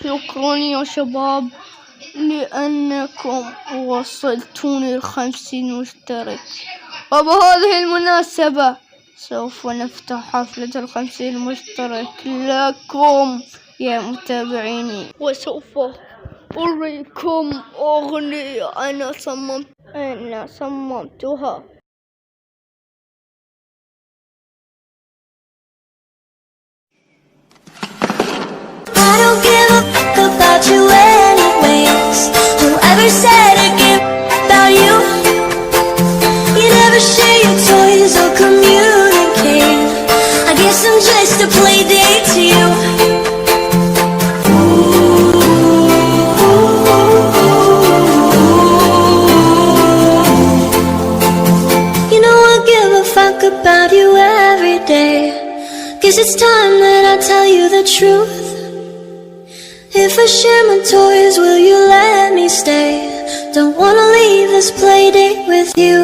شكرا يا شباب لأنكم وصلتوني 50 مشترك. وبهذه المناسبة سوف نفتح حفلة 50 مشترك لكم يا متابعيني، وسوف أريكم أغنية أنا صممتها. I don't give a fuck about you anyways. Whoever said again about you, you never share your toys or communicate. I guess I'm just a play date to you. You know I give a fuck about you every day. Guess it's time that I tell you the truth. If I share my toys, will you let me stay? Don't wanna leave this play date with you.